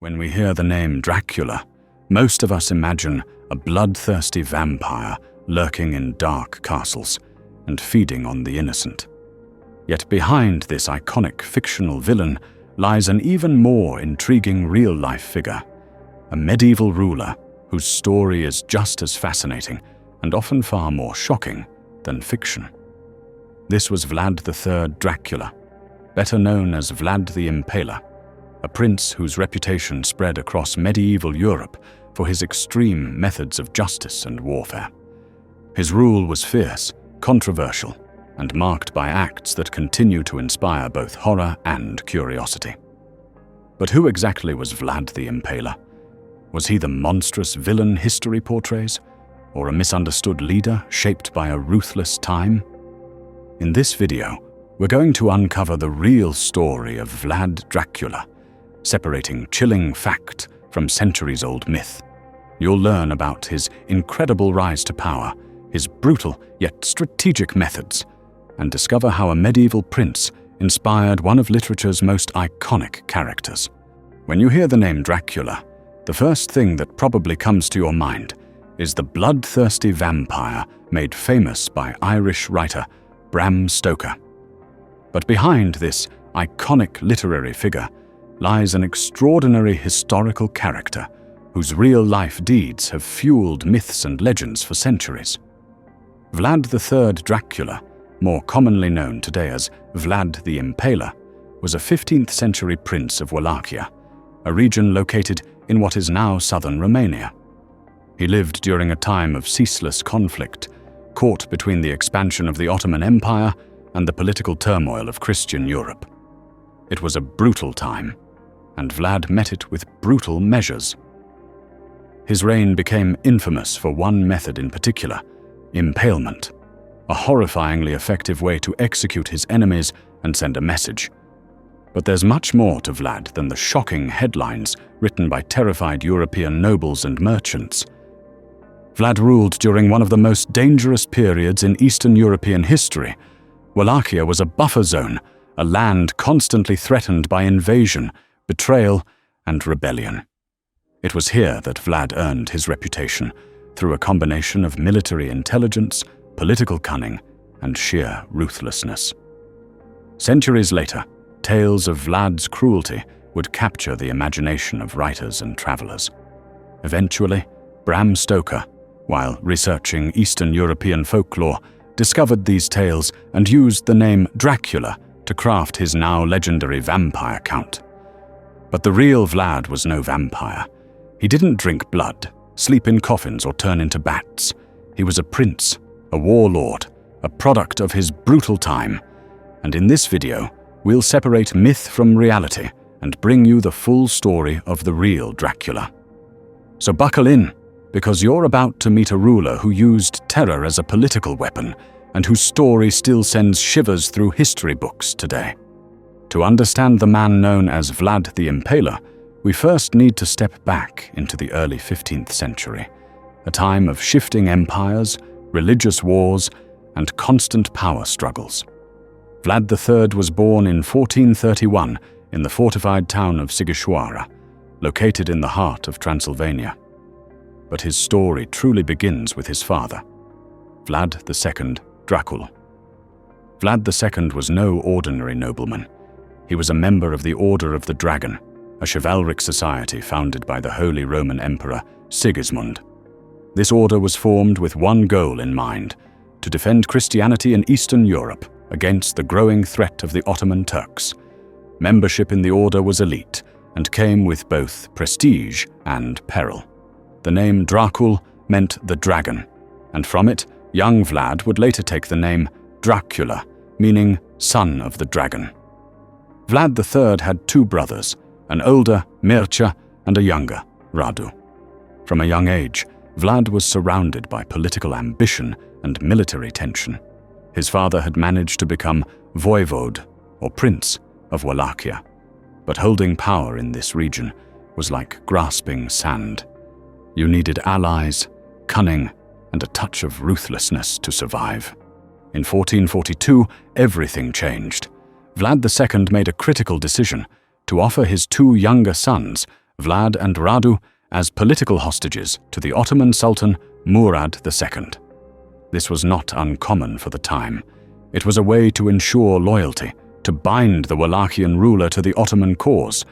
When we hear the name Dracula, most of us imagine a bloodthirsty vampire lurking in dark castles and feeding on the innocent. Yet behind this iconic fictional villain lies an even more intriguing real-life figure, a medieval ruler whose story is just as fascinating and often far more shocking than fiction. This was Vlad III Dracula, better known as Vlad the Impaler, a prince whose reputation spread across medieval Europe for his extreme methods of justice and warfare. His rule was fierce, controversial, and marked by acts that continue to inspire both horror and curiosity. But who exactly was Vlad the Impaler? Was he the monstrous villain history portrays, or a misunderstood leader shaped by a ruthless time? In this video, we're going to uncover the real story of Vlad Dracula, separating chilling fact from centuries-old myth. You'll learn about his incredible rise to power, his brutal yet strategic methods, and discover how a medieval prince inspired one of literature's most iconic characters. When you hear the name Dracula, the first thing that probably comes to your mind is the bloodthirsty vampire made famous by Irish writer Bram Stoker. But behind this iconic literary figure lies an extraordinary historical character whose real-life deeds have fueled myths and legends for centuries. Vlad III Dracula, more commonly known today as Vlad the Impaler, was a 15th century prince of Wallachia, a region located in what is now southern Romania. He lived during a time of ceaseless conflict, caught between the expansion of the Ottoman Empire and the political turmoil of Christian Europe. It was a brutal time, and Vlad met it with brutal measures. His reign became infamous for one method in particular, impalement, a horrifyingly effective way to execute his enemies and send a message. But there's much more to Vlad than the shocking headlines written by terrified European nobles and merchants. Vlad ruled during one of the most dangerous periods in Eastern European history. Wallachia was a buffer zone, a land constantly threatened by invasion, betrayal, and rebellion. It was here that Vlad earned his reputation, through a combination of military intelligence, political cunning, and sheer ruthlessness. Centuries later, tales of Vlad's cruelty would capture the imagination of writers and travelers. Eventually, Bram Stoker, while researching Eastern European folklore, discovered these tales and used the name Dracula to craft his now legendary vampire count. But the real Vlad was no vampire. He didn't drink blood, sleep in coffins, or turn into bats. He was a prince, a warlord, a product of his brutal time. And in this video, we'll separate myth from reality and bring you the full story of the real Dracula. So buckle in, because you're about to meet a ruler who used terror as a political weapon and whose story still sends shivers through history books today. To understand the man known as Vlad the Impaler, we first need to step back into the early 15th century, a time of shifting empires, religious wars, and constant power struggles. Vlad III was born in 1431 in the fortified town of Sighișoara, located in the heart of Transylvania. But his story truly begins with his father, Vlad II Dracula. Vlad II was no ordinary nobleman. He was a member of the Order of the Dragon, a chivalric society founded by the Holy Roman Emperor Sigismund. This order was formed with one goal in mind: to defend Christianity in Eastern Europe against the growing threat of the Ottoman Turks. Membership in the order was elite and came with both prestige and peril. The name Dracul meant the dragon, and from it, young Vlad would later take the name Dracula, meaning son of the dragon. Vlad III had two brothers, an older, Mircea, and a younger, Radu. From a young age, Vlad was surrounded by political ambition and military tension. His father had managed to become voivode, or prince, of Wallachia, but holding power in this region was like grasping sand. You needed allies, cunning, and a touch of ruthlessness to survive. In 1442, everything changed. Vlad II made a critical decision to offer his two younger sons Vlad and Radu as political hostages to the Ottoman Sultan Murad II. This was not uncommon for the time. It was a way to ensure loyalty, to bind the Wallachian ruler to the Ottoman cause.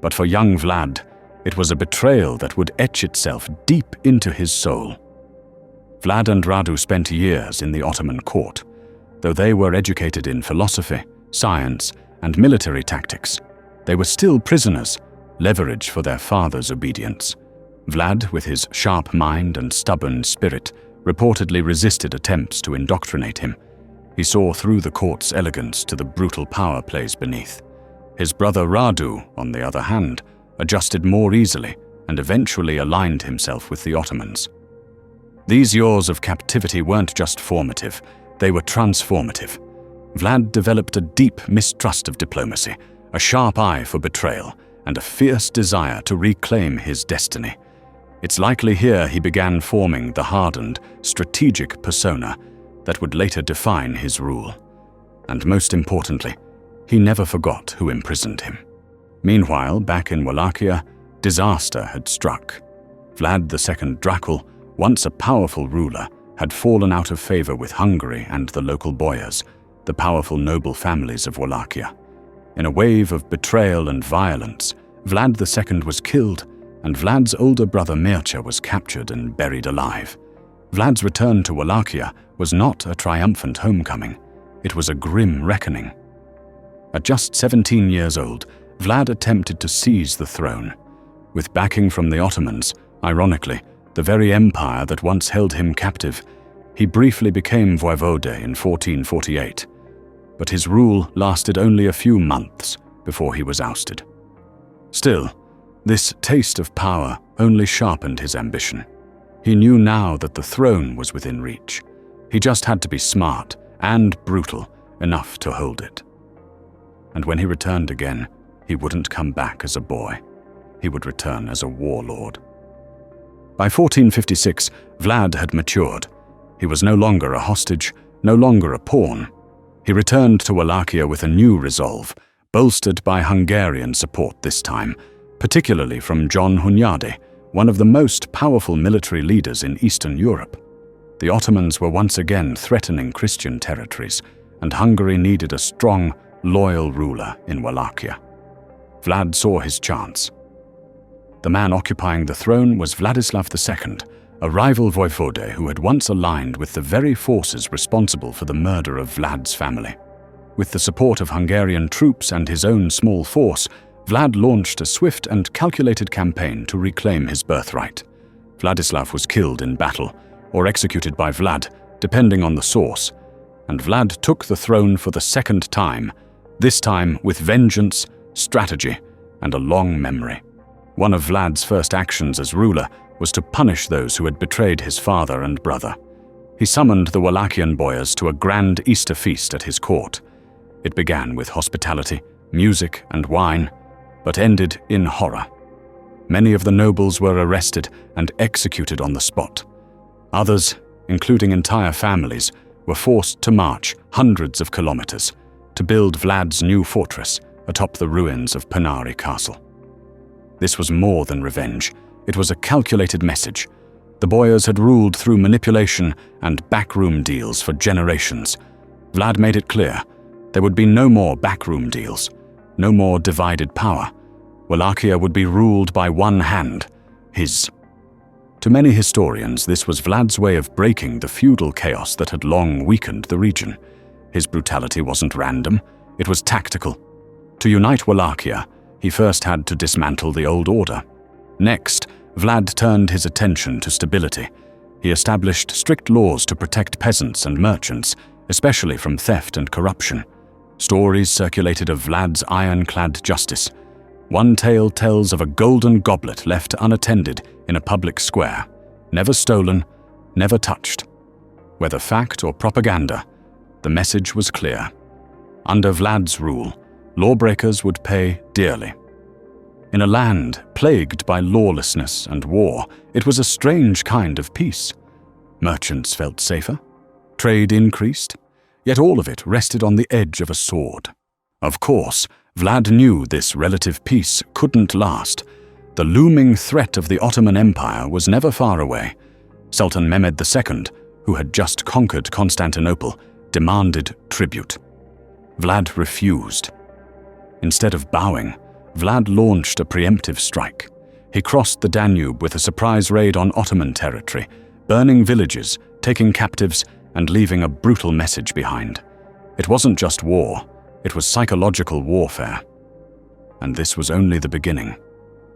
But for young Vlad, it was a betrayal that would etch itself deep into his soul. Vlad and Radu spent years in the Ottoman court. Though they were educated in philosophy, science, and military tactics, they were still prisoners, leverage for their father's obedience. Vlad, with his sharp mind and stubborn spirit, reportedly resisted attempts to indoctrinate him. He saw through the court's elegance to the brutal power plays beneath. His brother Radu, on the other hand, adjusted more easily and eventually aligned himself with the Ottomans. These years of captivity weren't just formative, they were transformative. Vlad developed a deep mistrust of diplomacy, a sharp eye for betrayal, and a fierce desire to reclaim his destiny. It's likely here he began forming the hardened, strategic persona that would later define his rule. And most importantly, he never forgot who imprisoned him. Meanwhile, back in Wallachia, disaster had struck. Vlad II Dracula, once a powerful ruler, had fallen out of favor with Hungary and the local boyars, the powerful noble families of Wallachia. In a wave of betrayal and violence, Vlad II was killed, and Vlad's older brother Mircea was captured and buried alive. Vlad's return to Wallachia was not a triumphant homecoming. It was a grim reckoning. At just 17 years old, Vlad attempted to seize the throne. With backing from the Ottomans, ironically, the very empire that once held him captive, he briefly became voivode in 1448. But his rule lasted only a few months before he was ousted. Still, this taste of power only sharpened his ambition. He knew now that the throne was within reach. He just had to be smart and brutal enough to hold it. And when he returned again, he wouldn't come back as a boy. He would return as a warlord. By 1456, Vlad had matured. He was no longer a hostage, no longer a pawn. He returned to Wallachia with a new resolve, bolstered by Hungarian support this time, particularly from John Hunyadi, one of the most powerful military leaders in Eastern Europe. The Ottomans were once again threatening Christian territories, and Hungary needed a strong, loyal ruler in Wallachia. Vlad saw his chance. The man occupying the throne was Vladislav II, a rival voivode who had once aligned with the very forces responsible for the murder of Vlad's family. With the support of Hungarian troops and his own small force, Vlad launched a swift and calculated campaign to reclaim his birthright. Vladislav was killed in battle, or executed by Vlad, depending on the source, and Vlad took the throne for the second time, this time with vengeance, strategy, and a long memory. One of Vlad's first actions as ruler was to punish those who had betrayed his father and brother. He summoned the Wallachian boyars to a grand Easter feast at his court. It began with hospitality, music, and wine, but ended in horror. Many of the nobles were arrested and executed on the spot. Others, including entire families, were forced to march hundreds of kilometers to build Vlad's new fortress atop the ruins of Panari Castle. This was more than revenge. It was a calculated message. The boyars had ruled through manipulation and backroom deals for generations. Vlad made it clear there would be no more backroom deals, no more divided power. Wallachia would be ruled by one hand, his. To many historians, this was Vlad's way of breaking the feudal chaos that had long weakened the region. His brutality wasn't random, it was tactical. To unite Wallachia, he first had to dismantle the old order. Next, Vlad turned his attention to stability. He established strict laws to protect peasants and merchants, especially from theft and corruption. Stories circulated of Vlad's ironclad justice. One tale tells of a golden goblet left unattended in a public square, never stolen, never touched. Whether fact or propaganda, the message was clear. Under Vlad's rule, lawbreakers would pay dearly. In a land plagued by lawlessness and war, it was a strange kind of peace. Merchants felt safer, trade increased, yet all of it rested on the edge of a sword. Of course, Vlad knew this relative peace couldn't last. The looming threat of the Ottoman Empire was never far away. Sultan Mehmed II, who had just conquered Constantinople, demanded tribute. Vlad refused. Instead of bowing, Vlad launched a preemptive strike. He crossed the Danube with a surprise raid on Ottoman territory, burning villages, taking captives, and leaving a brutal message behind. It wasn't just war, it was psychological warfare. And this was only the beginning.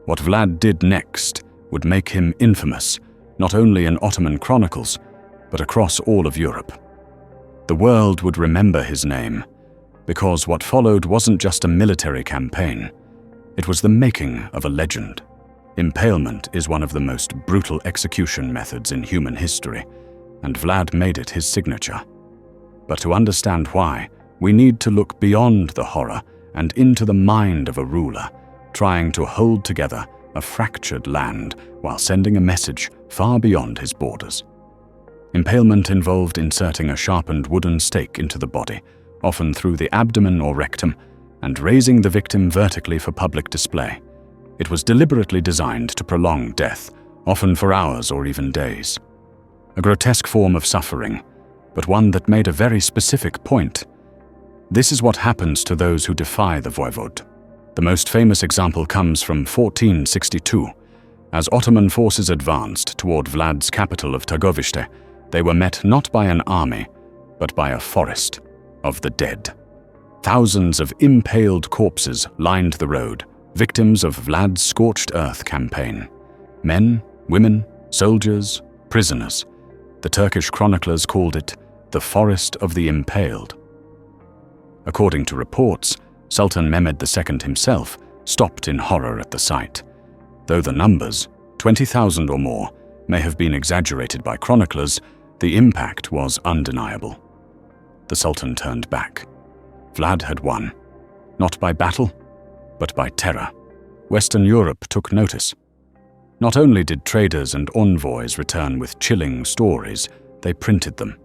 What Vlad did next would make him infamous, not only in Ottoman chronicles, but across all of Europe. The world would remember his name, because what followed wasn't just a military campaign. It was the making of a legend. Impalement is one of the most brutal execution methods in human history, and Vlad made it his signature. But to understand why, we need to look beyond the horror and into the mind of a ruler, trying to hold together a fractured land while sending a message far beyond his borders. Impalement involved inserting a sharpened wooden stake into the body, often through the abdomen or rectum, and raising the victim vertically for public display. It was deliberately designed to prolong death, often for hours or even days. A grotesque form of suffering, but one that made a very specific point. This is what happens to those who defy the voivode. The most famous example comes from 1462. As Ottoman forces advanced toward Vlad's capital of Târgoviște, they were met not by an army, but by a forest of the dead. Thousands of impaled corpses lined the road, victims of Vlad's scorched earth campaign. Men, women, soldiers, prisoners. The Turkish chroniclers called it the Forest of the Impaled. According to reports, Sultan Mehmed II himself stopped in horror at the sight. Though the numbers, 20,000 or more, may have been exaggerated by chroniclers, the impact was undeniable. The Sultan turned back. Vlad had won, not by battle, but by terror. Western Europe took notice. Not only did traders and envoys return with chilling stories, they printed them.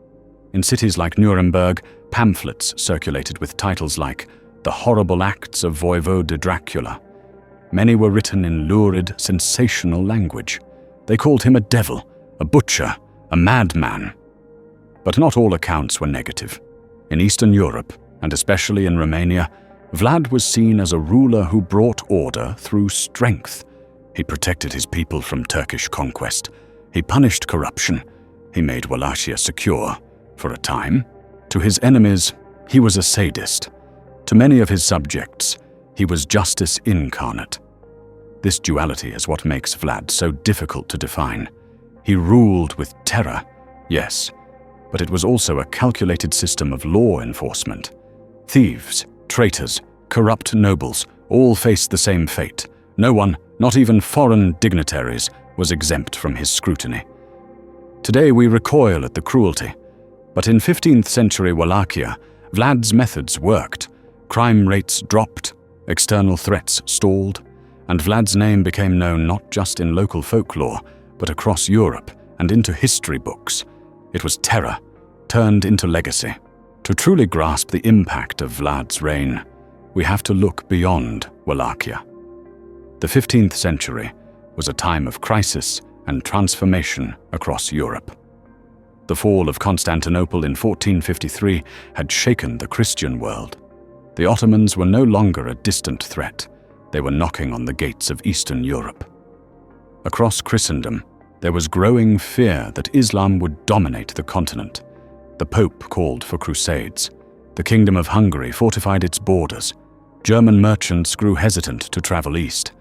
In cities like Nuremberg, pamphlets circulated with titles like The Horrible Acts of Voivode Dracula. Many were written in lurid, sensational language. They called him a devil, a butcher, a madman. But not all accounts were negative. In Eastern Europe, and especially in Romania, Vlad was seen as a ruler who brought order through strength. He protected his people from Turkish conquest. He punished corruption. He made Wallachia secure, for a time. To his enemies, he was a sadist. To many of his subjects, he was justice incarnate. This duality is what makes Vlad so difficult to define. He ruled with terror, yes, but it was also a calculated system of law enforcement. Thieves, traitors, corrupt nobles all faced the same fate. No one, not even foreign dignitaries, was exempt from his scrutiny. Today we recoil at the cruelty, but in 15th century Wallachia, Vlad's methods worked. Crime rates dropped, external threats stalled, and Vlad's name became known not just in local folklore, but across Europe and into history books. It was terror turned into legacy. To truly grasp the impact of Vlad's reign, we have to look beyond Wallachia. The 15th century was a time of crisis and transformation across Europe. The fall of Constantinople in 1453 had shaken the Christian world. The Ottomans were no longer a distant threat. They were knocking on the gates of Eastern Europe. Across Christendom, there was growing fear that Islam would dominate the continent. The Pope called for crusades. The Kingdom of Hungary fortified its borders. German merchants grew hesitant to travel east.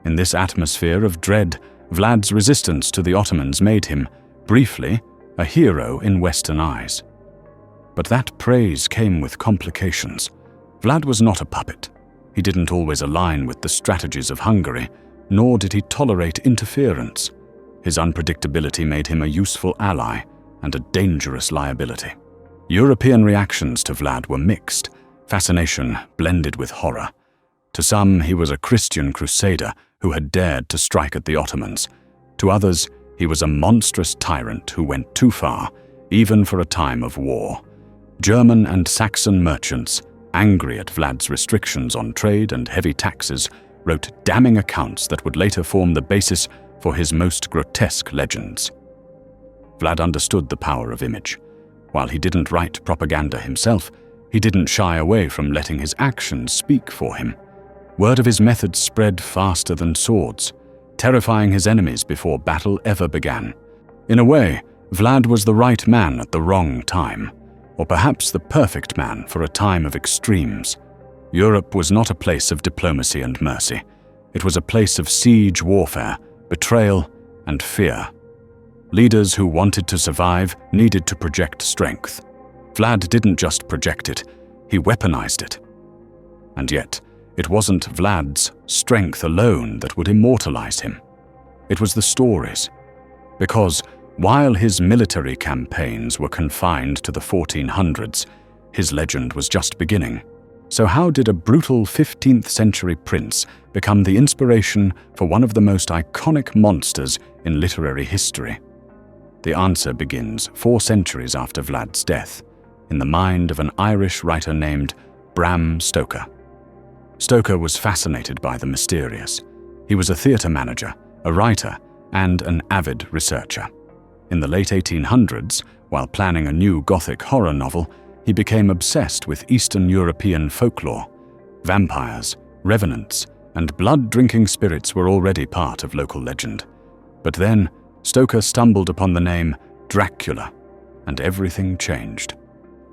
In this atmosphere of dread, Vlad's resistance to the Ottomans made him, briefly, a hero in Western eyes. But that praise came with complications. Vlad was not a puppet. He didn't always align with the strategies of Hungary, nor did he tolerate interference. His unpredictability made him a useful ally and a dangerous liability. European reactions to Vlad were mixed, fascination blended with horror. To some, he was a Christian crusader who had dared to strike at the Ottomans. To others, he was a monstrous tyrant who went too far, even for a time of war. German and Saxon merchants, angry at Vlad's restrictions on trade and heavy taxes, wrote damning accounts that would later form the basis for his most grotesque legends. Vlad understood the power of image. While he didn't write propaganda himself, he didn't shy away from letting his actions speak for him. Word of his methods spread faster than swords, terrifying his enemies before battle ever began. In a way, Vlad was the right man at the wrong time, or perhaps the perfect man for a time of extremes. Europe was not a place of diplomacy and mercy. It was a place of siege warfare, betrayal, and fear. Leaders who wanted to survive needed to project strength. Vlad didn't just project it, he weaponized it. And yet, it wasn't Vlad's strength alone that would immortalize him. It was the stories. Because while his military campaigns were confined to the 1400s, his legend was just beginning. So how did a brutal 15th century prince become the inspiration for one of the most iconic monsters in literary history? The answer begins 4 centuries after Vlad's death, in the mind of an Irish writer named Bram Stoker. Stoker was fascinated by the mysterious. He was a theatre manager, a writer, and an avid researcher. In the late 1800s, while planning a new Gothic horror novel, he became obsessed with Eastern European folklore. Vampires, revenants, and blood-drinking spirits were already part of local legend. But then, Stoker stumbled upon the name Dracula, and everything changed.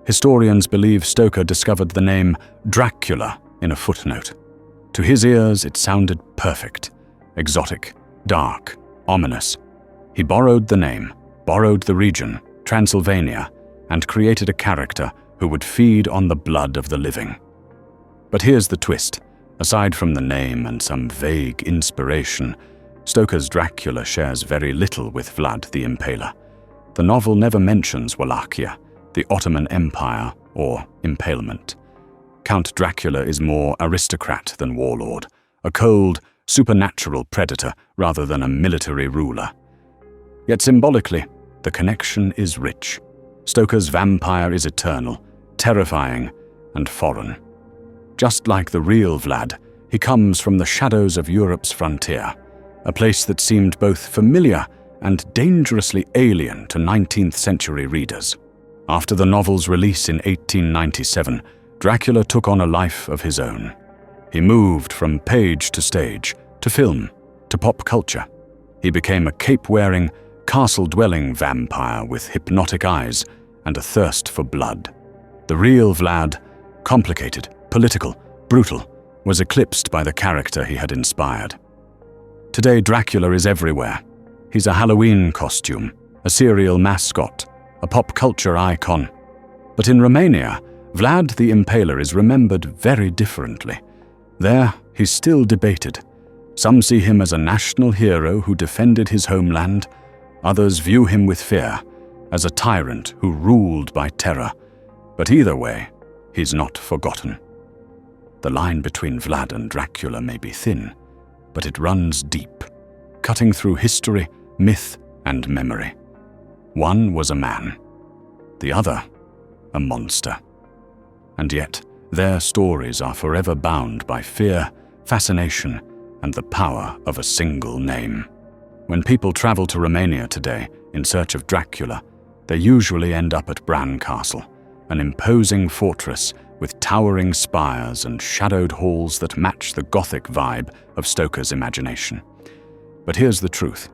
Historians believe Stoker discovered the name Dracula in a footnote. To his ears, it sounded perfect, exotic, dark, ominous. He borrowed the name, borrowed the region, Transylvania, and created a character who would feed on the blood of the living. But here's the twist. Aside from the name and some vague inspiration, Stoker's Dracula shares very little with Vlad the Impaler. The novel never mentions Wallachia, the Ottoman Empire, or impalement. Count Dracula is more aristocrat than warlord, a cold, supernatural predator rather than a military ruler. Yet symbolically, the connection is rich. Stoker's vampire is eternal, terrifying, and foreign. Just like the real Vlad, he comes from the shadows of Europe's frontier, a place that seemed both familiar and dangerously alien to 19th century readers. After the novel's release in 1897, Dracula took on a life of his own. He moved from page to stage, to film, to pop culture. He became a cape-wearing, castle-dwelling vampire with hypnotic eyes and a thirst for blood. The real Vlad, complicated, political, brutal, was eclipsed by the character he had inspired. Today, Dracula is everywhere. He's a Halloween costume, a serial mascot, a pop culture icon. But in Romania, Vlad the Impaler is remembered very differently. There, he's still debated. Some see him as a national hero who defended his homeland. Others view him with fear, as a tyrant who ruled by terror. But either way, he's not forgotten. The line between Vlad and Dracula may be thin, but it runs deep, cutting through history, myth, and memory. One was a man, the other a monster. And yet, their stories are forever bound by fear, fascination, and the power of a single name. When people travel to Romania today in search of Dracula, they usually end up at Bran Castle, an imposing fortress with towering spires and shadowed halls that match the Gothic vibe of Stoker's imagination. But here's the truth.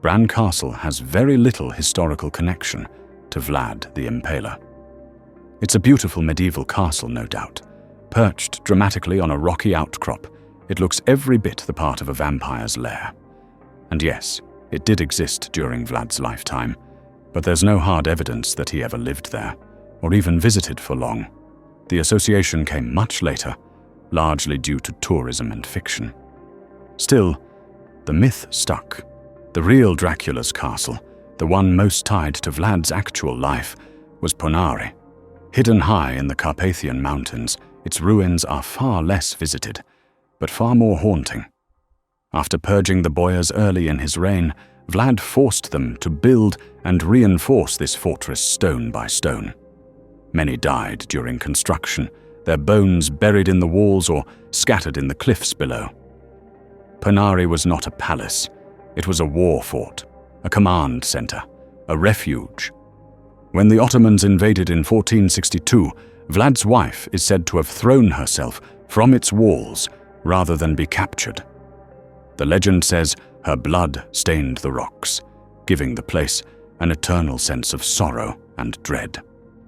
Bran Castle has very little historical connection to Vlad the Impaler. It's a beautiful medieval castle, no doubt. Perched dramatically on a rocky outcrop, it looks every bit the part of a vampire's lair. And yes, it did exist during Vlad's lifetime, but there's no hard evidence that he ever lived there, or even visited for long. The association came much later, largely due to tourism and fiction. Still, the myth stuck. The real Dracula's castle, the one most tied to Vlad's actual life, was Ponari. Hidden high in the Carpathian Mountains, its ruins are far less visited, but far more haunting. After purging the Boyars early in his reign, Vlad forced them to build and reinforce this fortress stone by stone. Many died during construction, their bones buried in the walls or scattered in the cliffs below. Ponari was not a palace. It was a war fort, a command center, a refuge. When the Ottomans invaded in 1462, Vlad's wife is said to have thrown herself from its walls rather than be captured. The legend says her blood stained the rocks, giving the place an eternal sense of sorrow and dread.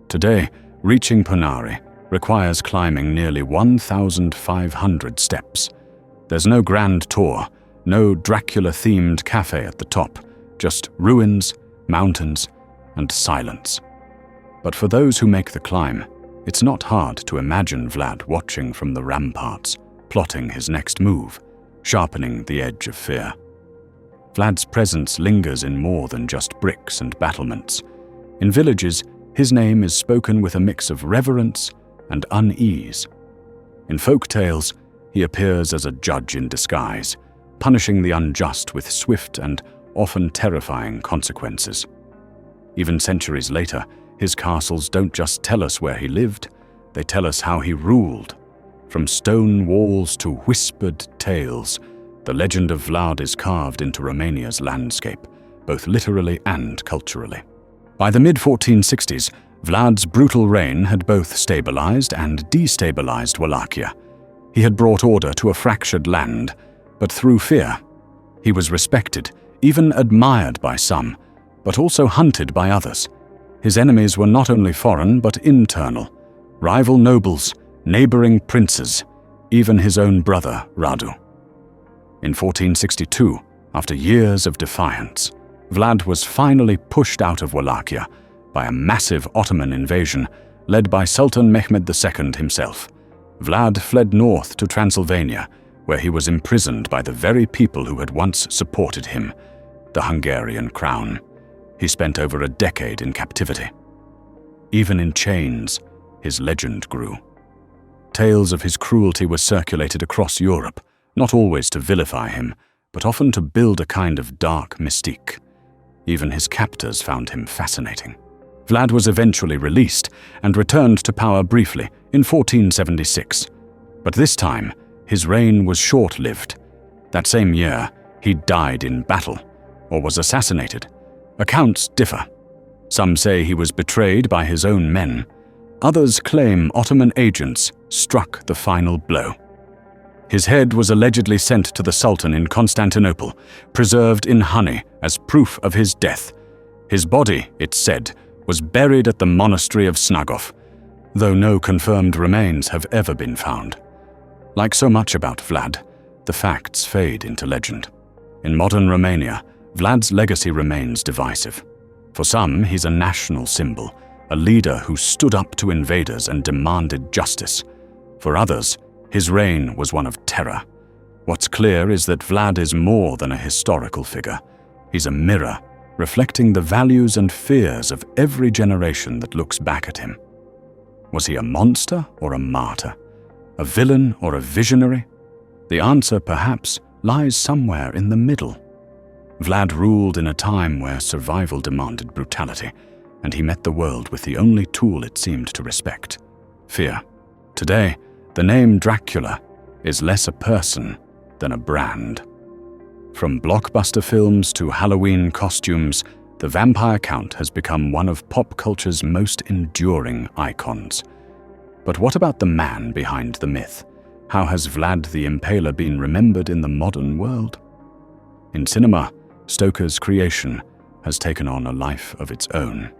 Today, reaching Ponari requires climbing nearly 1,500 steps. There's no grand tour, no Dracula-themed cafe at the top, just ruins, mountains, and silence. But for those who make the climb, it's not hard to imagine Vlad watching from the ramparts, plotting his next move, sharpening the edge of fear. Vlad's presence lingers in more than just bricks and battlements. In villages, his name is spoken with a mix of reverence and unease. In folk tales, he appears as a judge in disguise, punishing the unjust with swift and often terrifying consequences. Even centuries later, his castles don't just tell us where he lived, they tell us how he ruled. From stone walls to whispered tales, the legend of Vlad is carved into Romania's landscape, both literally and culturally. By the mid-1460s, Vlad's brutal reign had both stabilized and destabilized Wallachia. He had brought order to a fractured land, but through fear. He was respected, even admired by some, but also hunted by others. His enemies were not only foreign but internal, rival nobles, neighboring princes, even his own brother Radu. In 1462, after years of defiance, Vlad was finally pushed out of Wallachia by a massive Ottoman invasion led by Sultan Mehmed II himself. Vlad fled north to Transylvania, where he was imprisoned by the very people who had once supported him, the Hungarian crown. He spent over a decade in captivity. Even in chains, his legend grew. Tales of his cruelty were circulated across Europe, not always to vilify him, but often to build a kind of dark mystique. Even his captors found him fascinating. Vlad was eventually released and returned to power briefly in 1476. But this time, his reign was short-lived. That same year, he died in battle, or was assassinated. Accounts differ. Some say he was betrayed by his own men. Others claim Ottoman agents struck the final blow. His head was allegedly sent to the Sultan in Constantinople, preserved in honey as proof of his death. His body, it's said, was buried at the monastery of Snagov, though no confirmed remains have ever been found. Like so much about Vlad, the facts fade into legend. In modern Romania, Vlad's legacy remains divisive. For some, he's a national symbol, a leader who stood up to invaders and demanded justice. For others, his reign was one of terror. What's clear is that Vlad is more than a historical figure. He's a mirror, reflecting the values and fears of every generation that looks back at him. Was he a monster or a martyr? A villain or a visionary? The answer, perhaps, lies somewhere in the middle. Vlad ruled in a time where survival demanded brutality, and he met the world with the only tool it seemed to respect: fear. Today, the name Dracula is less a person than a brand. From blockbuster films to Halloween costumes, the vampire count has become one of pop culture's most enduring icons. But what about the man behind the myth? How has Vlad the Impaler been remembered in the modern world? In cinema, Stoker's creation has taken on a life of its own.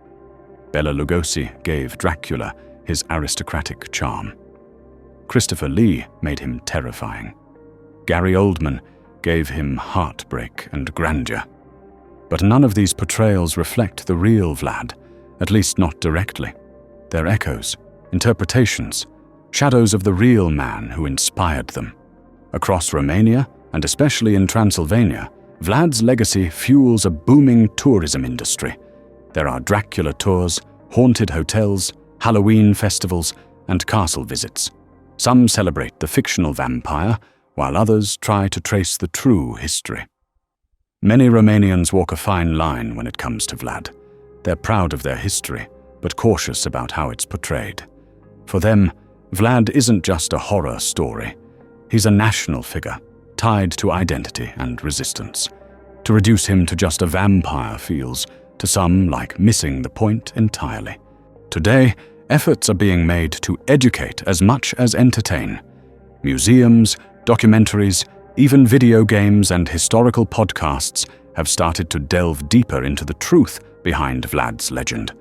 Bela Lugosi gave Dracula his aristocratic charm. Christopher Lee made him terrifying. Gary Oldman gave him heartbreak and grandeur. But none of these portrayals reflect the real Vlad, at least not directly. They're echoes, interpretations, shadows of the real man who inspired them. Across Romania, and especially in Transylvania, Vlad's legacy fuels a booming tourism industry. There are Dracula tours, haunted hotels, Halloween festivals, and castle visits. Some celebrate the fictional vampire, while others try to trace the true history. Many Romanians walk a fine line when it comes to Vlad. They're proud of their history, but cautious about how it's portrayed. For them, Vlad isn't just a horror story. He's a national figure, tied to identity and resistance. To reduce him to just a vampire feels, to some, like missing the point entirely. Today, efforts are being made to educate as much as entertain. Museums, documentaries, even video games and historical podcasts have started to delve deeper into the truth behind Vlad's legend.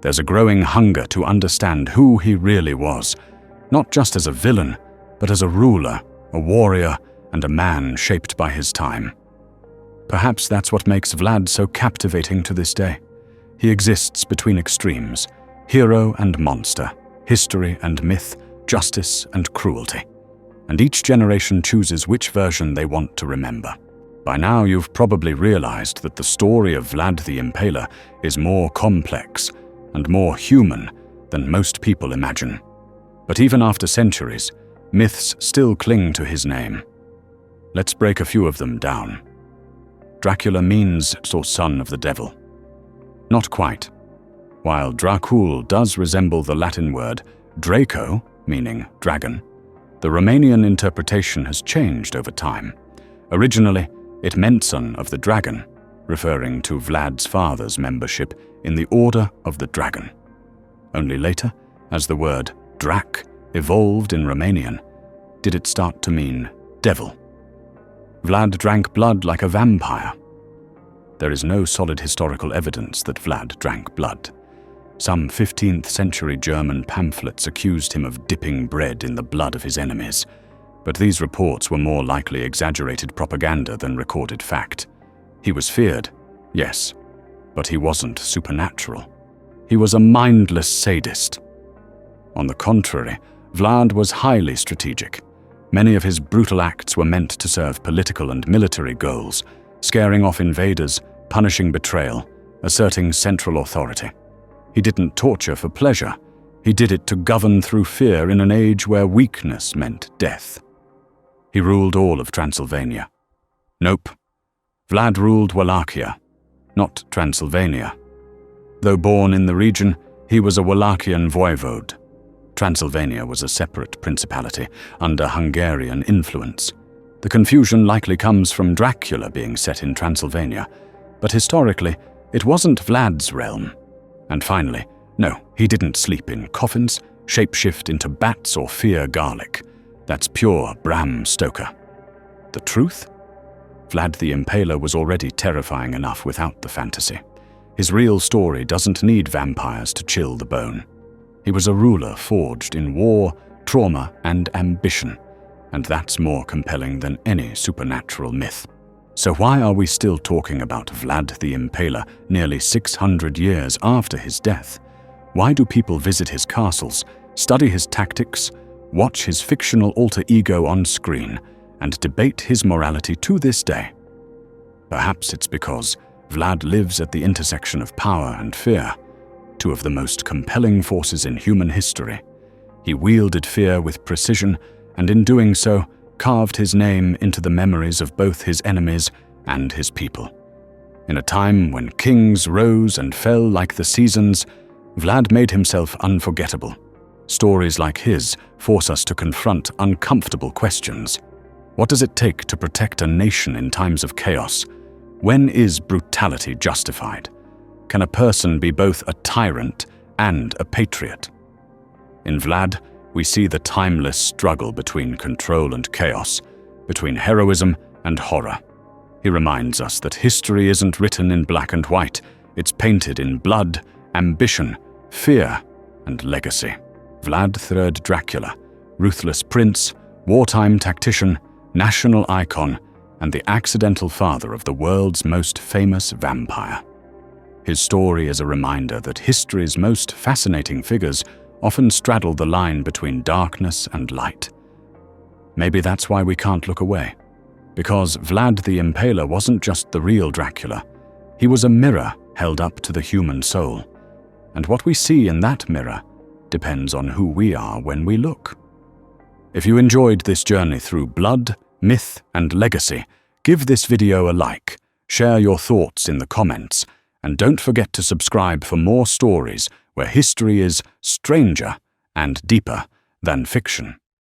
There's a growing hunger to understand who he really was, not just as a villain, but as a ruler, a warrior, and a man shaped by his time. Perhaps that's what makes Vlad so captivating to this day. He exists between extremes, hero and monster, history and myth, justice and cruelty. And each generation chooses which version they want to remember. By now you've probably realized that the story of Vlad the Impaler is more complex and more human than most people imagine. But even after centuries, myths still cling to his name. Let's break a few of them down. Dracula means son of the devil. Not quite. While Dracul does resemble the Latin word Draco, meaning dragon, the Romanian interpretation has changed over time. Originally, it meant son of the dragon, referring to Vlad's father's membership in the Order of the Dragon. Only later, as the word Drac evolved in Romanian, did it start to mean devil. Vlad drank blood like a vampire. There is no solid historical evidence that Vlad drank blood. Some 15th century German pamphlets accused him of dipping bread in the blood of his enemies, but these reports were more likely exaggerated propaganda than recorded fact. He was feared, yes, but he wasn't supernatural. He was a mindless sadist. On the contrary, Vlad was highly strategic. Many of his brutal acts were meant to serve political and military goals, scaring off invaders, punishing betrayal, asserting central authority. He didn't torture for pleasure. He did it to govern through fear in an age where weakness meant death. He ruled all of Transylvania. Nope. Vlad ruled Wallachia, not Transylvania. Though born in the region, he was a Wallachian voivode. Transylvania was a separate principality under Hungarian influence. The confusion likely comes from Dracula being set in Transylvania, but historically, it wasn't Vlad's realm. And finally, no, he didn't sleep in coffins, shapeshift into bats, or fear garlic. That's pure Bram Stoker. The truth? Vlad the Impaler was already terrifying enough without the fantasy. His real story doesn't need vampires to chill the bone. He was a ruler forged in war, trauma, and ambition, and that's more compelling than any supernatural myth. So why are we still talking about Vlad the Impaler nearly 600 years after his death? Why do people visit his castles, study his tactics, watch his fictional alter ego on screen, and debate his morality to this day? Perhaps it's because Vlad lives at the intersection of power and fear, two of the most compelling forces in human history. He wielded fear with precision, and in doing so, carved his name into the memories of both his enemies and his people. In a time when kings rose and fell like the seasons, Vlad made himself unforgettable. Stories like his force us to confront uncomfortable questions. What does it take to protect a nation in times of chaos? When is brutality justified? Can a person be both a tyrant and a patriot? In Vlad, we see the timeless struggle between control and chaos, between heroism and horror. He reminds us that history isn't written in black and white, it's painted in blood, ambition, fear, and legacy. Vlad III Dracula, ruthless prince, wartime tactician, national icon, and the accidental father of the world's most famous vampire. His story is a reminder that history's most fascinating figures often straddle the line between darkness and light. Maybe that's why we can't look away. Because Vlad the Impaler wasn't just the real Dracula. He was a mirror held up to the human soul. And what we see in that mirror depends on who we are when we look. If you enjoyed this journey through blood, myth, and legacy, give this video a like, share your thoughts in the comments, and don't forget to subscribe for more stories where history is stranger and deeper than fiction.